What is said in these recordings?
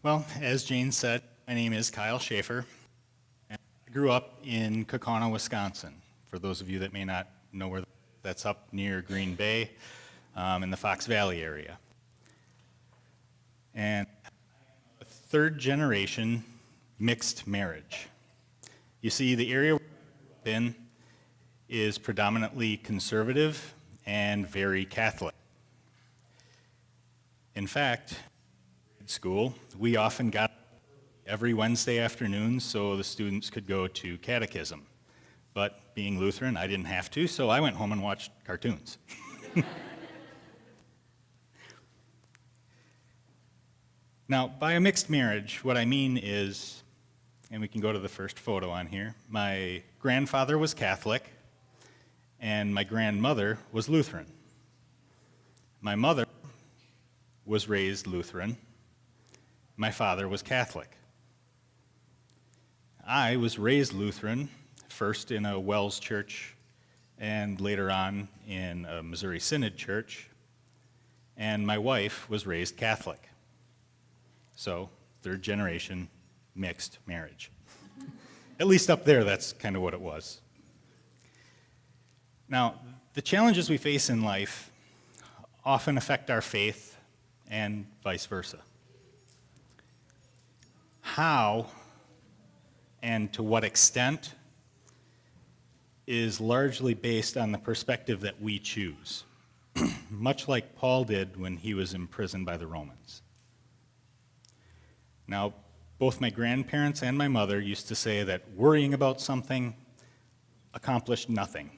Well, as Jane said, my name is Kyle Schaefer. And I grew up in Kaukauna, Wisconsin. For those of you that may not know where that's up near Green Bay, in the Fox Valley area. And a third generation mixed marriage. You see, the area we're in is predominantly conservative and very Catholic. In fact, in school, we often got every Wednesday afternoon so the students could go to catechism. But being Lutheran, I didn't have to, so I went home and watched cartoons. Now, by a mixed marriage, what I mean is, and we can go to the first photo on here, my grandfather was Catholic, and my grandmother was Lutheran. My mother was raised Lutheran. My father was Catholic. I was raised Lutheran, first in a Wells church, and later on in a Missouri Synod church, and my wife was raised Catholic. So, third generation mixed marriage. At least up there, that's kind of what it was. Now, the challenges we face in life often affect our faith and vice versa. How and to what extent is largely based on the perspective that we choose, much like Paul did when he was imprisoned by the Romans. Now, both my grandparents and my mother used to say that worrying about something accomplished nothing.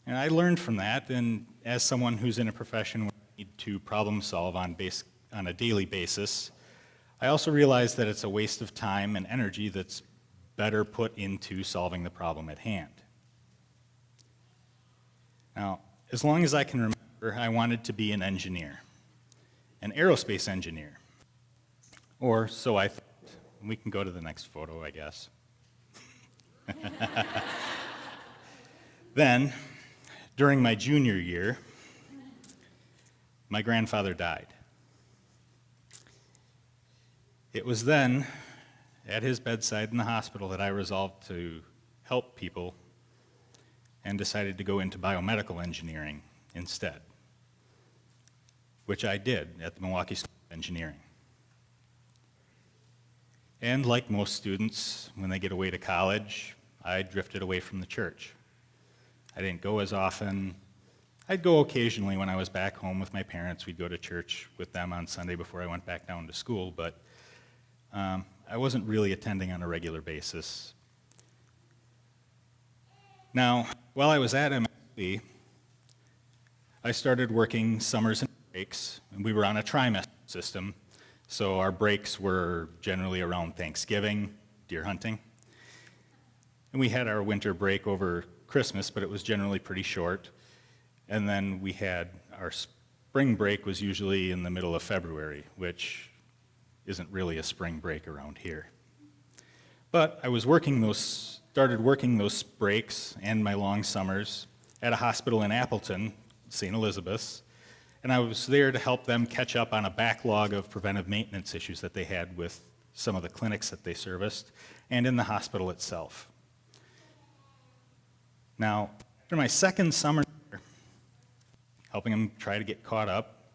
And I learned from that, and as someone who's in a profession where I need to problem solve on a daily basis, I also realized that it's a waste of time and energy that's better put into solving the problem at hand. Now, as long as I can remember, I wanted to be an engineer, an aerospace engineer. Or so I thought. We can go to the next photo, I guess. Then, during my junior year, my grandfather died. It was then, at his bedside in the hospital, that I resolved to help people and decided to go into biomedical engineering instead, which I did at the Milwaukee School of Engineering. And like most students, when they get away to college, I drifted away from the church. I didn't go as often. I'd go occasionally when I was back home with my parents. We'd go to church with them on Sunday before I went back down to school, but I wasn't really attending on a regular basis. Now, while I was at MSB, I started working summers and breaks, and we were on a trimester system. So our breaks were generally around Thanksgiving, deer hunting. And we had our winter break over Christmas, but it was generally pretty short. And then we had our spring break was usually in the middle of February, which isn't really a spring break around here. But I was started working those breaks and my long summers at a hospital in Appleton, St. Elizabeth's. And I was there to help them catch up on a backlog of preventive maintenance issues that they had with some of the clinics that they serviced and in the hospital itself. Now, after my second summer, helping them try to get caught up,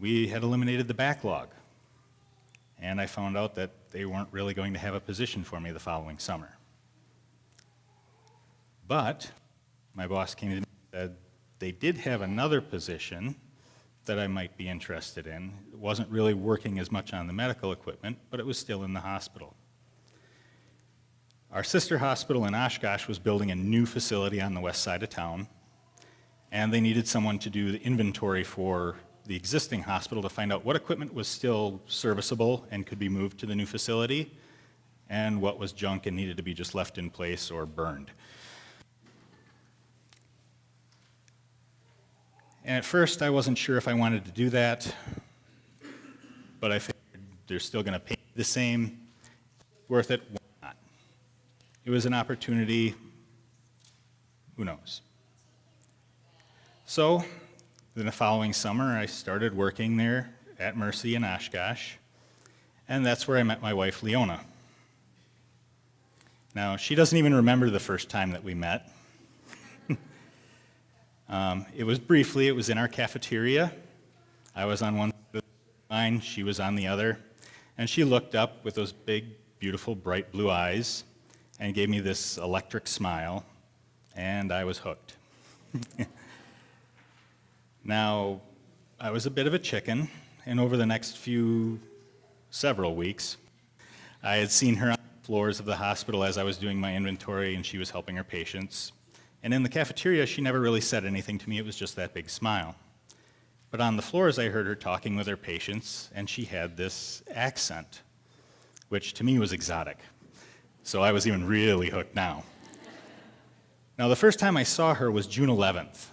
we had eliminated the backlog. And I found out that they weren't really going to have a position for me the following summer. But my boss came to me and said, they did have another position that I might be interested in. It wasn't really working as much on the medical equipment, but it was still in the hospital. Our sister hospital in Oshkosh was building a new facility on the west side of town, and they needed someone to do the inventory for the existing hospital to find out what equipment was still serviceable and could be moved to the new facility, and what was junk and needed to be just left in place or burned. And at first, I wasn't sure if I wanted to do that, but I figured they're still going to pay the same. Worth it? Why not? It was an opportunity. Who knows? So, then the following summer, I started working there at Mercy in Oshkosh, and that's where I met my wife, Leona. Now, she doesn't even remember the first time that we met. It was in our cafeteria. I was on one side of the line, she was on the other, and she looked up with those big, beautiful, bright blue eyes and gave me this electric smile, and I was hooked. Now, I was a bit of a chicken, and over the next several weeks, I had seen her on the floors of the hospital as I was doing my inventory and she was helping her patients. And in the cafeteria, she never really said anything to me, it was just that big smile. But on the floors, I heard her talking with her patients, and she had this accent, which to me was exotic. So I was even really hooked now. Now, the first time I saw her was June 11th,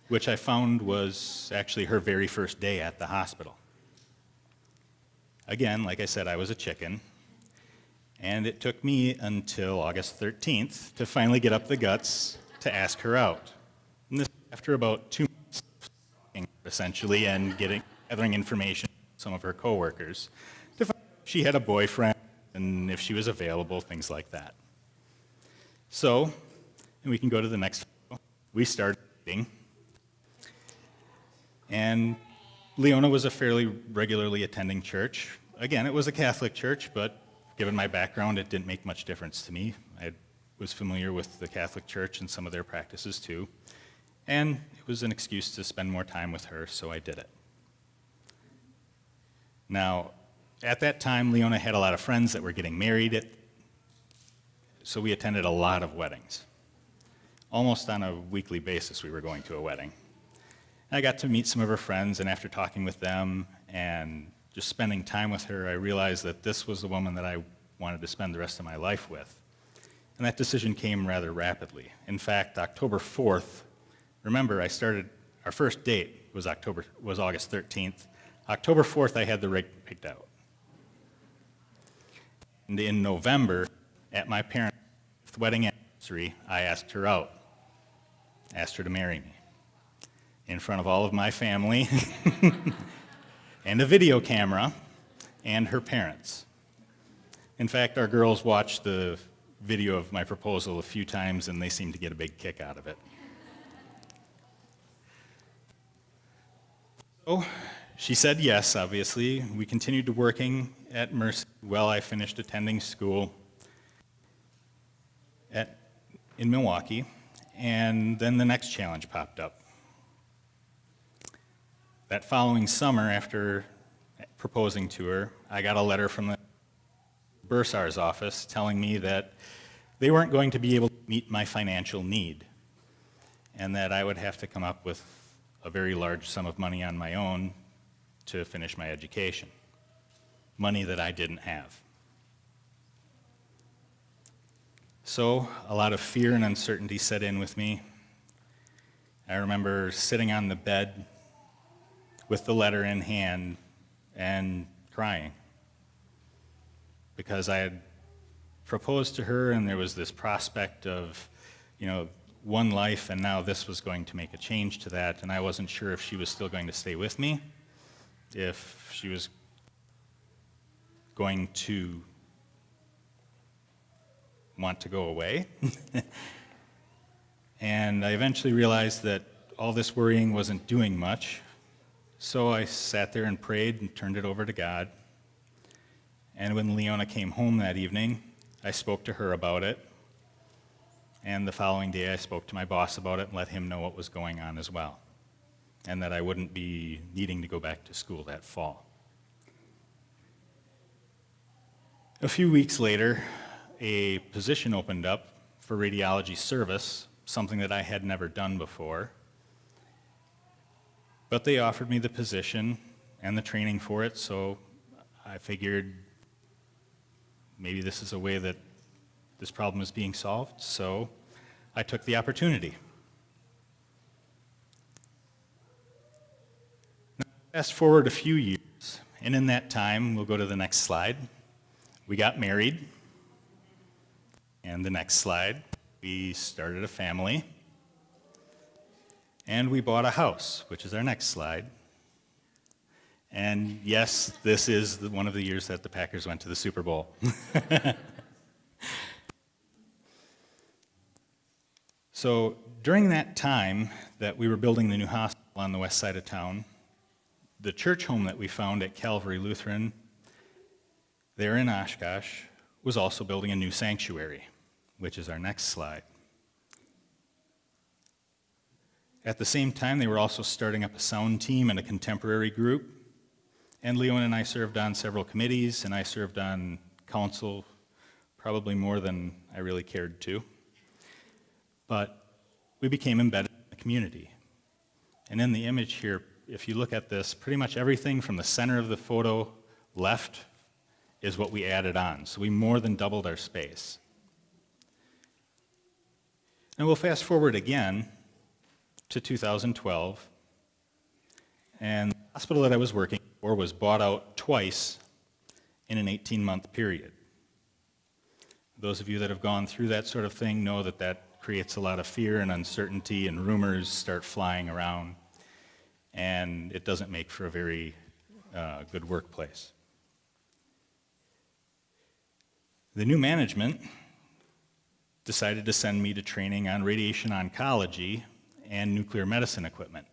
which I found was actually her very first day at the hospital. Again, like I said, I was a chicken, and it took me until August 13th to finally get up the guts to ask her out. And this after about 2 months of talking, essentially, and gathering information from some of her coworkers to find out if she had a boyfriend and if she was available, things like that. So, and we can go to the next photo. We started dating. And Leona was a fairly regularly attending church. Again, it was a Catholic church, but given my background, it didn't make much difference to me. I was familiar with the Catholic Church and some of their practices too. And it was an excuse to spend more time with her, so I did it. Now, at that time, Leona had a lot of friends that were getting married, so we attended a lot of weddings. Almost on a weekly basis, we were going to a wedding. I got to meet some of her friends, and after talking with them and just spending time with her, I realized that this was the woman that I wanted to spend the rest of my life with. And that decision came rather rapidly. In fact, October 4th, remember our first date was August 13th. October 4th, I had the ring picked out. And in November, at my parents' wedding anniversary, I asked her out, asked her to marry me in front of all of my family and a video camera and her parents. In fact, our girls watched the video of my proposal a few times and they seemed to get a big kick out of it. So she said yes, obviously. We continued to working at Mercy while I finished attending school in Milwaukee, and then the next challenge popped up. That following summer, after proposing to her, I got a letter from the bursar's office telling me that they weren't going to be able to meet my financial need and that I would have to come up with a very large sum of money on my own to finish my education, money that I didn't have. So a lot of fear and uncertainty set in with me. I remember sitting on the bed with the letter in hand and crying because I had proposed to her and there was this prospect of, one life, and now this was going to make a change to that, and I wasn't sure if she was still going to stay with me, if she was going to want to go away. And I eventually realized that all this worrying wasn't doing much. So I sat there and prayed and turned it over to God. And when Leona came home that evening, I spoke to her about it. And the following day, I spoke to my boss about it and let him know what was going on as well, and that I wouldn't be needing to go back to school that fall. A few weeks later, a position opened up for radiology service, something that I had never done before. But they offered me the position and the training for it, so I figured maybe this is a way that this problem is being solved, so I took the opportunity. Now, fast forward a few years, and in that time, we'll go to the next slide, we got married, and the next slide, we started a family, and we bought a house, which is our next slide. And yes, this is one of the years that the Packers went to the Super Bowl. So during that time that we were building the new hospital on the west side of town, the church home that we found at Calvary Lutheran there in Oshkosh was also building a new sanctuary, which is our next slide. At the same time, they were also starting up a sound team and a contemporary group. And Leon and I served on several committees, and I served on council probably more than I really cared to. But we became embedded in the community. And in the image here, if you look at this, pretty much everything from the center of the photo left is what we added on. So we more than doubled our space. And we'll fast forward again to 2012, and the hospital that I was working for was bought out twice in an 18-month period. Those of you that have gone through that sort of thing know that that creates a lot of fear and uncertainty, and rumors start flying around, and it doesn't make for a very good workplace. The new management decided to send me to training on radiation oncology and nuclear medicine equipment.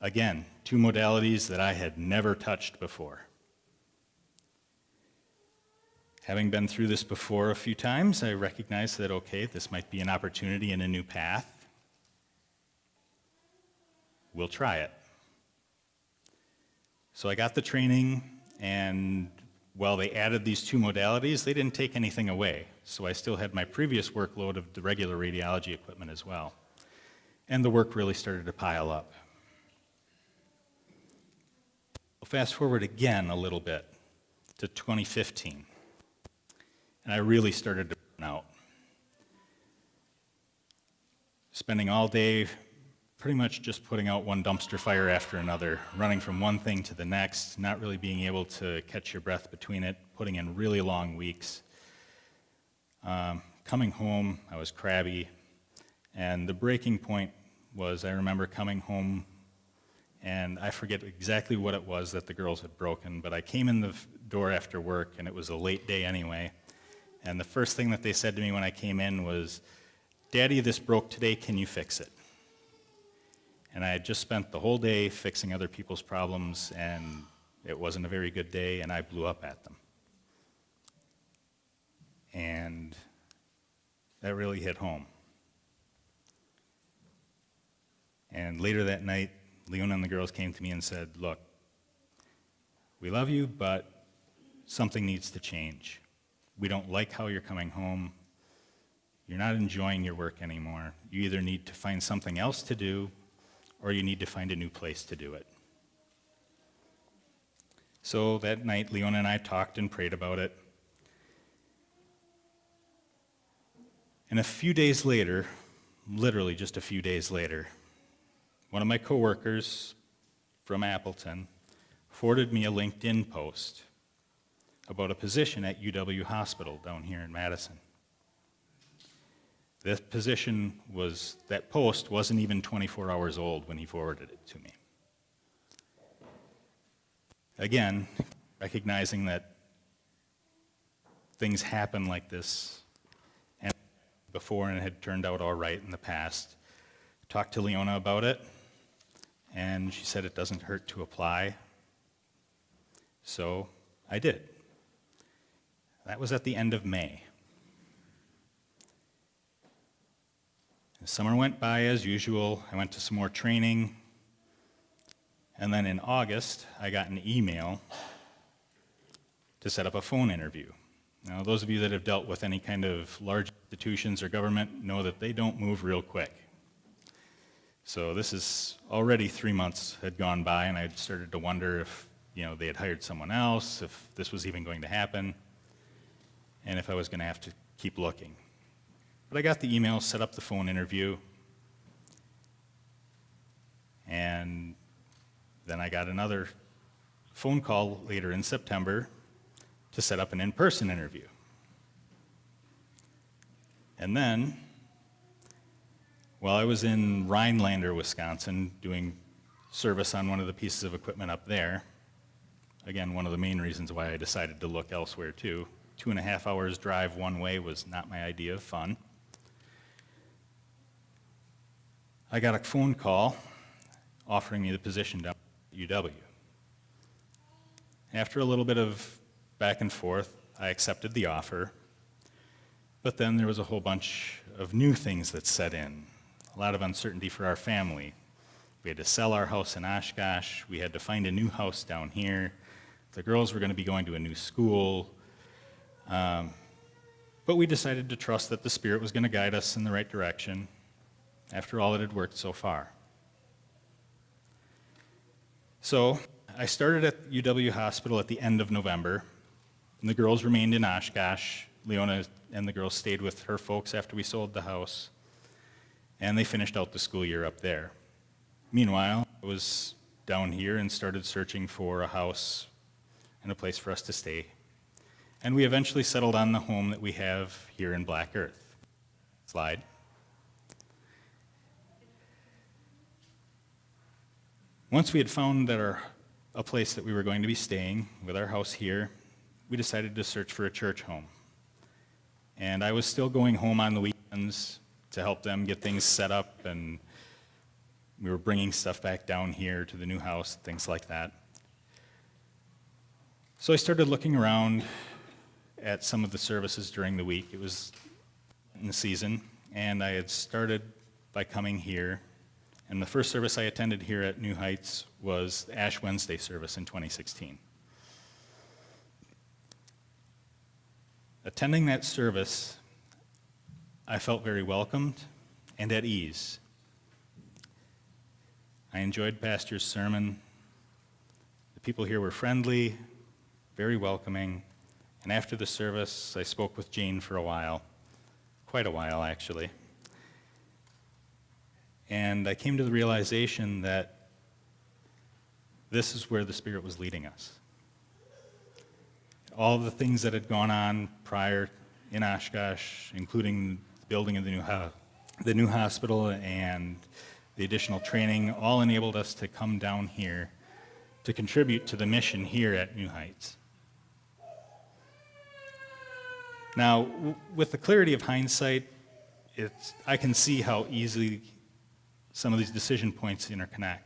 Again, two modalities that I had never touched before. Having been through this before a few times, I recognized that, okay, this might be an opportunity and a new path. We'll try it. So I got the training, and while they added these two modalities, they didn't take anything away. So I still had my previous workload of the regular radiology equipment as well. And the work really started to pile up. We'll fast forward again a little bit to 2015. And I really started to burn out. Spending all day pretty much just putting out one dumpster fire after another, running from one thing to the next, not really being able to catch your breath between it, putting in really long weeks. Coming home, I was crabby. And the breaking point was, I remember coming home, and I forget exactly what it was that the girls had broken, but I came in the door after work, and it was a late day anyway, and the first thing that they said to me when I came in was, "Daddy, this broke today, can you fix it?" And I had just spent the whole day fixing other people's problems, and it wasn't a very good day, and I blew up at them. And that really hit home. And later that night, Leona and the girls came to me and said, "Look, we love you, but something needs to change. We don't like how you're coming home. You're not enjoying your work anymore. You either need to find something else to do, or you need to find a new place to do it." So that night, Leona and I talked and prayed about it. And a few days later, literally just a few days later, one of my coworkers from Appleton forwarded me a LinkedIn post about a position at UW Hospital down here in Madison. That post wasn't even 24 hours old when he forwarded it to me. Again, recognizing that things happen like this and before, and it had turned out all right in the past. Talked to Leona about it, and she said it doesn't hurt to apply. So I did. That was at the end of May. The summer went by as usual. I went to some more training. And then in August, I got an email to set up a phone interview. Now, those of you that have dealt with any kind of large institutions or government know that they don't move real quick. So this is already 3 months had gone by, and I started to wonder if they had hired someone else, if this was even going to happen, and if I was going to have to keep looking. But I got the email, set up the phone interview, and then I got another phone call later in September to set up an in-person interview. And then, while I was in Rhinelander, Wisconsin, doing service on one of the pieces of equipment up there, again, one of the main reasons why I decided to look elsewhere too. 2.5 hours drive one way was not my idea of fun. I got a phone call offering me the position down at UW. After a little bit of back and forth, I accepted the offer, but then there was a whole bunch of new things that set in. A lot of uncertainty for our family. We had to sell our house in Oshkosh. We had to find a new house down here. The girls were going to be going to a new school. But we decided to trust that the Spirit was going to guide us in the right direction. After all, it had worked so far. So I started at UW Hospital at the end of November, and the girls remained in Oshkosh. Leona and the girls stayed with her folks after we sold the house, and they finished out the school year up there. Meanwhile, I was down here and started searching for a house and a place for us to stay. And we eventually settled on the home that we have here in Black Earth. Slide. Once we had found that a place that we were going to be staying with our house here, we decided to search for a church home. And I was still going home on the weekends to help them get things set up, and we were bringing stuff back down here to the new house, things like that. So I started looking around at some of the services during the week. It was in the season, and I had started by coming here. And the first service I attended here at New Heights was the Ash Wednesday service in 2016. Attending that service, I felt very welcomed and at ease. I enjoyed Pastor's sermon. The people here were friendly, very welcoming, and after the service, I spoke with Jane for a while, quite a while actually. And I came to the realization that this is where the Spirit was leading us. All the things that had gone on prior in Oshkosh, including the building of the new hospital and the additional training, all enabled us to come down here to contribute to the mission here at New Heights. Now, with the clarity of hindsight, I can see how easily some of these decision points interconnect.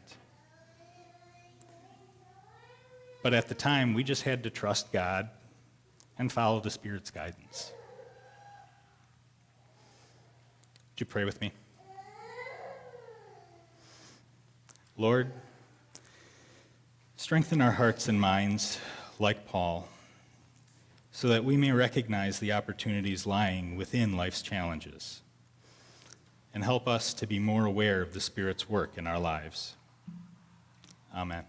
But at the time, we just had to trust God and follow the Spirit's guidance. Would you pray with me? Lord, strengthen our hearts and minds like Paul, so that we may recognize the opportunities lying within life's challenges, and help us to be more aware of the Spirit's work in our lives. Amen.